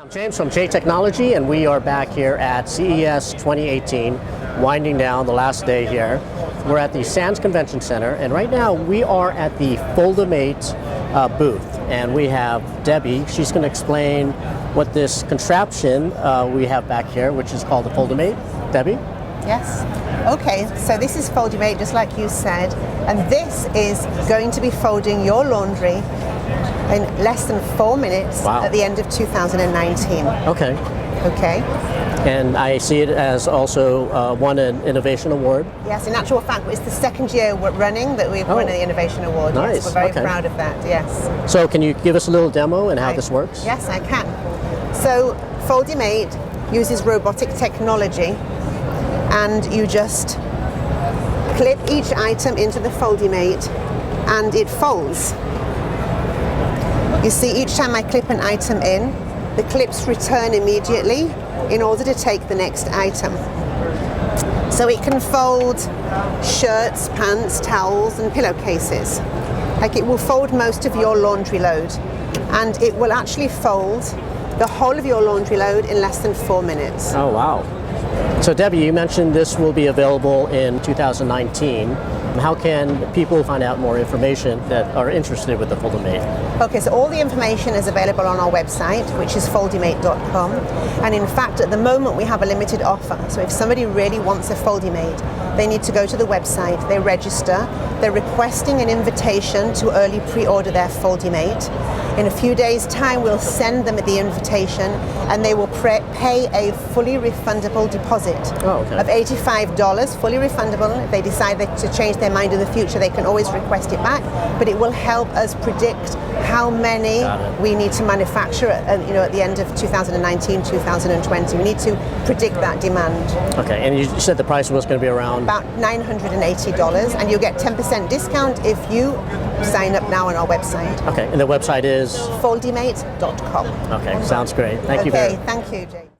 I'm James from J Technology, and we are back here at CES 2018, winding down the last day here. We're at the Sands Convention Center, and right now we are at the Foldimate booth, and we have Debbie. She's going to explain what this contraption we have back here, which is called the Foldimate. Debbie? Yes. Okay, so this is Foldimate, just like you said, and this is going to be folding your laundry in less than 4 minutes at the end of 2019. Okay. Okay. And I see it as also won an Innovation Award. Yes, in actual fact, it's the second year we're running that we've won the Innovation Award. Nice. Yes, we're very proud of that, yes. So can you give us a little demo and how this works? Yes, I can. So Foldimate uses robotic technology, and you just clip each item into the Foldimate and it folds. You see, each time I clip an item in, the clips return immediately in order to take the next item. So it can fold shirts, pants, towels, and pillowcases. Like, it will fold most of your laundry load, and it will actually fold the whole of your laundry load in less than 4 minutes. Oh, wow. So Debbie, you mentioned this will be available in 2019. How can people find out more information that are interested with the Foldimate? Okay, so all the information is available on our website, which is foldimate.com. And in fact, at the moment, we have a limited offer. So if somebody really wants a Foldimate, they need to go to the website, they register, they're requesting an invitation to early pre-order their Foldimate. In a few days' time, we'll send them the invitation, and they will pay a fully refundable deposit of $85, fully refundable. If they decide to change their mind in the future, they can always request it back, but it will help us predict how many we need to manufacture at the end of 2019, 2020. We need to predict that demand. Okay, and you said the price was going to be around? About $980, and you'll get 10% discount if you sign up now on our website. Okay, and the website is? Foldimate.com. Okay, sounds great. Thank you very much. Okay, thank you, Jay.